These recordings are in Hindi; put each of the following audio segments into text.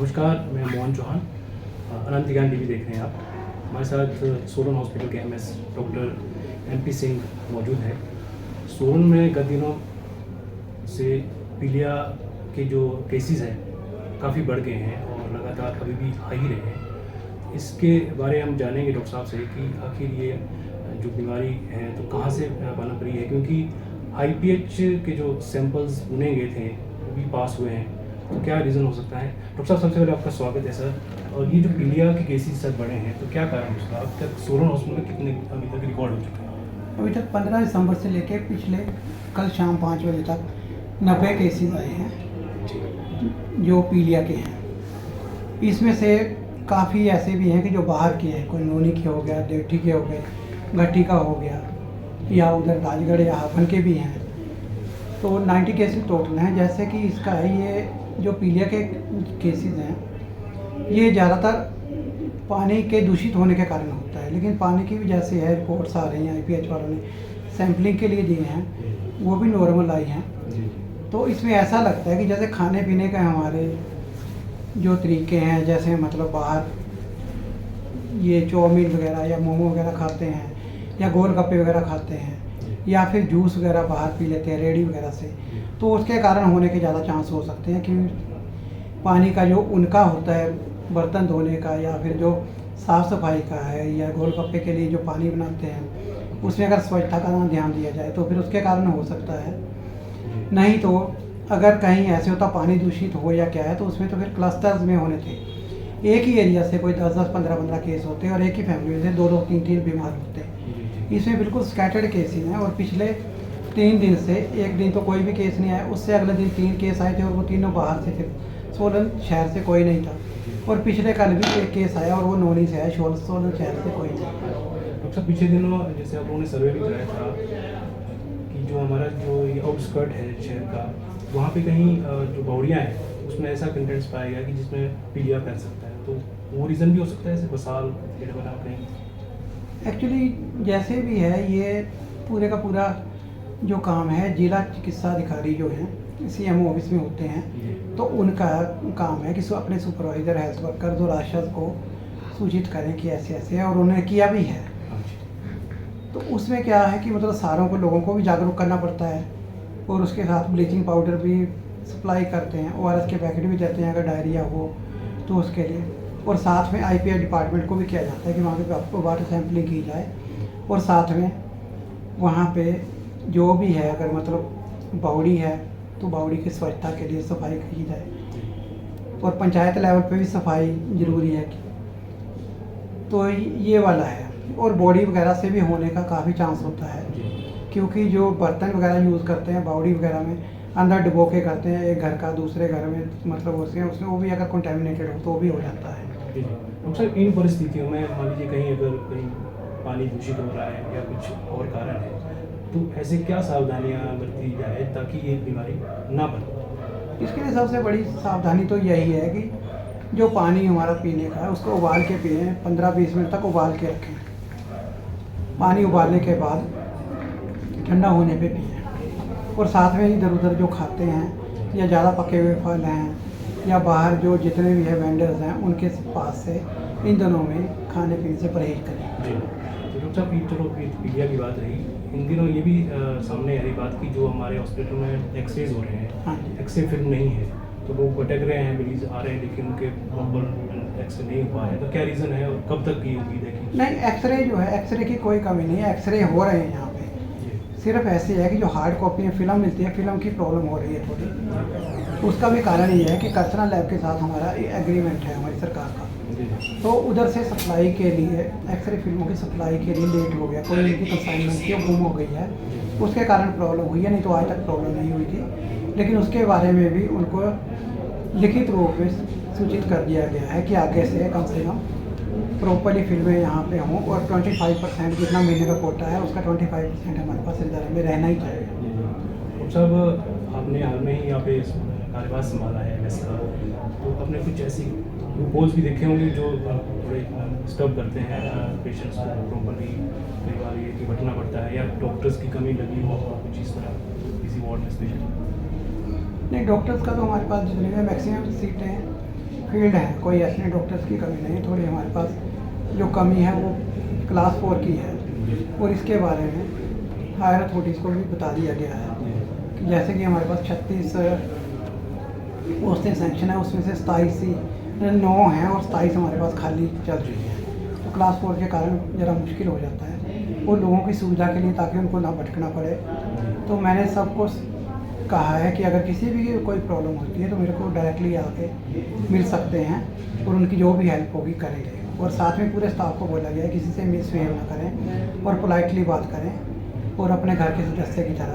नमस्कार, मैं मोहन चौहान। अनंत ज्ञान टीवी देख रहे हैं आप। हमारे साथ सोलन हॉस्पिटल के एमएस डॉक्टर एमपी सिंह मौजूद हैं। सोलन में गत दिनों से पीलिया के जो केसेस हैं काफ़ी बढ़ गए हैं और लगातार अभी भी आ ही रहे हैं। इसके बारे में हम जानेंगे डॉक्टर साहब से कि आखिर ये जो बीमारी है तो कहाँ से पनप रही है, क्योंकि IPH के जो सैंपल्स चुने गए थे वो भी पास हुए हैं। तो क्या रीज़न हो सकता है? डॉक्टर साहब, सबसे पहले आपका स्वागत है सर। और ये जो पीलिया के केसेस सर बढ़े हैं तो क्या कारण है उसका? अब तक सोलन हॉस्पिटल में कितने अभी तक रिकॉर्ड हो चुके हैं? अभी तक 15 दिसंबर से लेकर पिछले कल शाम 5 बजे तक 90 केसेस आए हैं जो पीलिया के हैं। इसमें से काफ़ी ऐसे भी हैं कि जो बाहर के हैं, कोई नोनी के हो गया, देवठी के हो गए, घट्टी का हो गया, या उधर राजगढ़ या हाफन के भी हैं। तो 90 केसेस टोटल हैं। जैसे कि इसका है, ये जो पीलिया के केसेस हैं ये ज़्यादातर पानी के दूषित होने के कारण होता है, लेकिन पानी की वजह से है। रिपोर्ट्स आ रही हैं, IPH वालों ने सैम्पलिंग के लिए दिए हैं, वो भी नॉर्मल आई हैं। तो इसमें ऐसा लगता है कि जैसे खाने पीने के हमारे जो तरीके हैं, जैसे मतलब बाहर ये चाउमीन वगैरह या मोमो वगैरह खाते हैं, या गोलगप्पे वगैरह खाते हैं, या फिर जूस वगैरह बाहर पी लेते हैं रेडी वगैरह से, तो उसके कारण होने के ज़्यादा चांस हो सकते हैं। कि पानी का जो उनका होता है बर्तन धोने का, या फिर जो साफ़ सफाई का है, या गोलगप्पे के लिए जो पानी बनाते हैं उसमें अगर स्वच्छता का ना ध्यान दिया जाए तो फिर उसके कारण हो सकता है। नहीं तो अगर कहीं ऐसे होता पानी दूषित हो या क्या है, तो उसमें तो फिर क्लस्टर्स में होने थे। एक ही एरिया से कोई 10-10, 15-15 केस होते हैं और एक ही फैमिली से 2-2, 3-3 बीमार होते हैं। इसमें बिल्कुल स्कैटर्ड केसेस हैं। और पिछले 3 दिन से एक दिन तो कोई भी केस नहीं आया, उससे अगले दिन 3 केस आए थे और वो तीनों बाहर से थे। सोलन शहर से कोई नहीं था। और पिछले कल भी एक केस आया और वो नोनी से आया, सोलन शहर से कोई नहीं। डॉक्टर साहब, पिछले दिनों जैसे आप लोगों ने सर्वे भी कराया था कि जो हमारा जो ये आउटस्कर्ट है शहर का, वहाँ पे कहीं जो बावड़ियाँ हैं उसमें ऐसा कंटेंट्स पाया गया कि जिसमें पीलिया फैल सकता है। तो वो रीज़न भी हो सकता है, जैसे बसाल बना कहीं। एक्चुअली जैसे भी है, ये पूरे का पूरा जो काम है जिला चिकित्सा अधिकारी जो हैं CMO ऑफिस में होते हैं, तो उनका काम है कि अपने सुपरवाइज़र, हेल्थ वर्कर और आशाज को सूचित करें कि ऐसे ऐसे है, और उन्होंने किया भी है। तो उसमें क्या है कि मतलब सारों को, लोगों को भी जागरूक करना पड़ता है, और उसके साथ ब्लीचिंग पाउडर भी सप्लाई करते हैं, ORS के पैकेट भी देते हैं अगर डायरिया हो तो उसके लिए। और साथ में IPH डिपार्टमेंट को भी किया जाता है कि वहाँ पे आपको वाटर सैम्पलिंग की जाए, और साथ में वहाँ पे जो भी है, अगर मतलब बावड़ी है तो बावड़ी की स्वच्छता के लिए सफाई की जाए, और पंचायत लेवल पे भी सफाई ज़रूरी है। तो ये वाला है। और बॉडी वगैरह से भी होने का काफ़ी चांस होता है, क्योंकि जो बर्तन वगैरह यूज़ करते हैं बावड़ी वगैरह में, अंदर डुबो के करते हैं, एक घर का दूसरे घर में मतलब उसमें वो भी अगर कंटेमिनेटेड हो तो भी हो जाता है। डॉक्टर साहब, इन परिस्थितियों में मान लीजिए कहीं अगर कहीं पानी दूषित हो रहा है या कुछ और कारण है, तो ऐसे क्या सावधानियां बरती जाए ताकि ये बीमारी ना बने? इसके लिए सबसे बड़ी सावधानी तो यही है कि जो पानी हमारा पीने का है उसको उबाल के पिए, 15-20 मिनट तक उबाल के रखें। पानी उबालने के बाद ठंडा होने पे पिए। और साथ में इधर उधर जो खाते हैं, या ज़्यादा पके हुए फल हैं, या बाहर जो जितने भी है वेंडर्स हैं, उनके पास से इन दिनों में खाने पीने से परहेज करें। जी, तो डॉक्टर साहब, चलो पीलिया की बात रही, इन दिनों ये भी सामने आ रही बात कि जो हमारे हॉस्पिटल में एक्सरेज हो रहे हैं, हाँ। एक्सरे फिल्म नहीं है, तो लोग भटक रहे हैं, मरीज आ रहे हैं लेकिन उनके प्रॉपर एक्सरे नहीं हुआ है। तो क्या रीज़न है और कब तक की उम्मीद है कि? नहीं, एक्सरे जो है, एक्सरे की कोई कमी नहीं है, एक्सरे हो रहे हैं यहाँ पे। सिर्फ ऐसे है कि जो हार्ड कॉपी में फिल्म मिलती है, फिल्म की प्रॉब्लम हो रही है थोड़ी। उसका भी कारण ये है कि कल्चरल लैब के साथ हमारा एग्रीमेंट है हमारी सरकार का, तो उधर से सप्लाई के लिए, एक्सरे फिल्मों की सप्लाई के लिए लेट हो गया, कोई इनकी कंसाइनमेंट थी गुम हो गई है, उसके कारण प्रॉब्लम हुई है। नहीं तो आज तक प्रॉब्लम नहीं हुई थी। लेकिन उसके बारे में भी उनको लिखित रूप में सूचित कर दिया गया है कि आगे से कम प्रॉपरली फिल्में यहाँ पे हों, और 25% जितना महीने का कोटा है उसका 25% हमारे पास रिजर्व में रहना ही चाहिए। डॉक्टर साहब, आपने हाल में ही यहाँ पे कार्यभार संभाला है MS का, तो आपने कुछ ऐसी पोल्स भी देखे होंगे जो थोड़े डिस्टर्ब करते हैं पेशेंट्स को प्रॉपरली। कई बार ये कि भटना पड़ता है, या डॉक्टर्स की कमी लगी हो कुछ इस तरह किसी वार्ड में स्पेशली? नहीं, डॉक्टर्स का तो हमारे पास जितने भी मैक्सिमम सीटें फील्ड है, कोई ऐसे डॉक्टर्स की कमी नहीं है। थोड़ी हमारे पास जो कमी है वो क्लास 4 की है, और इसके बारे में हायर अथॉरिटीज़ को भी बता दिया गया है कि जैसे कि हमारे पास 36 पोस्टें सेंक्शन है, उसमें से 9 हैं और 27 हमारे पास खाली चल रही हैं। तो क्लास 4 के कारण ज़रा मुश्किल हो जाता है और लोगों की सुविधा के लिए, ताकि उनको ना भटकना पड़े। तो मैंने सबको कहा है कि अगर किसी भी कोई प्रॉब्लम होती है तो मेरे को डायरेक्टली आके मिल सकते हैं और उनकी जो भी हेल्प होगी करेंगे। और साथ में पूरे स्टाफ को बोला गया है किसी से मिसबिहेव ना करें और पोलाइटली बात करें और अपने घर के सदस्य की तरह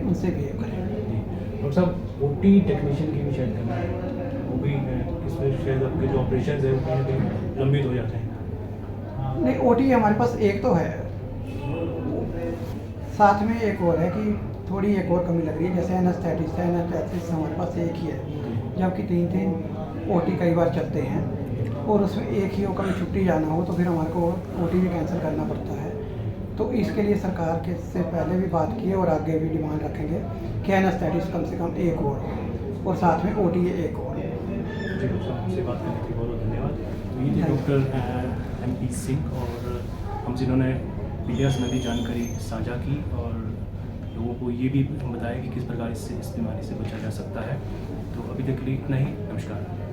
उनसे बिहेव करें। डॉक्टर साहब, ओटी टेक्नीशियन की भी शायद कमी है, वो भी इसमें शायद आपके जो ऑपरेशन है वो कहीं ना कहीं लंबित हो जाते हैं। नहीं, ओटी हमारे पास एक तो है, साथ में एक और है कि थोड़ी एक और कमी लग रही है। जैसे एनेस्थेटिस्ट है, एनेस्थेटिस्ट हमारे पास एक ही है, जबकि 3 ओटी कई बार चलते हैं और उसमें एक ही हो, कभी छुट्टी जाना हो तो फिर हमारे को ओटी भी कैंसिल करना पड़ता है। तो इसके लिए सरकार के से पहले भी बात की है और आगे भी डिमांड रखेंगे कि एनेस्थेटिस्ट कम से कम एक और साथ में ओटी एक और। जी डॉक्टर साहब, आपसे बात करने के लिए बहुत बहुत धन्यवाद। ये थे डॉक्टर MP सिंह, और हम जिन्होंने मीडिया संबंधी जानकारी साझा की और लोगों को ये भी बताया कि किस प्रकार इससे इस बीमारी से बचा जा सकता है। तो अभी तक के लिए इतना ही। नमस्कार।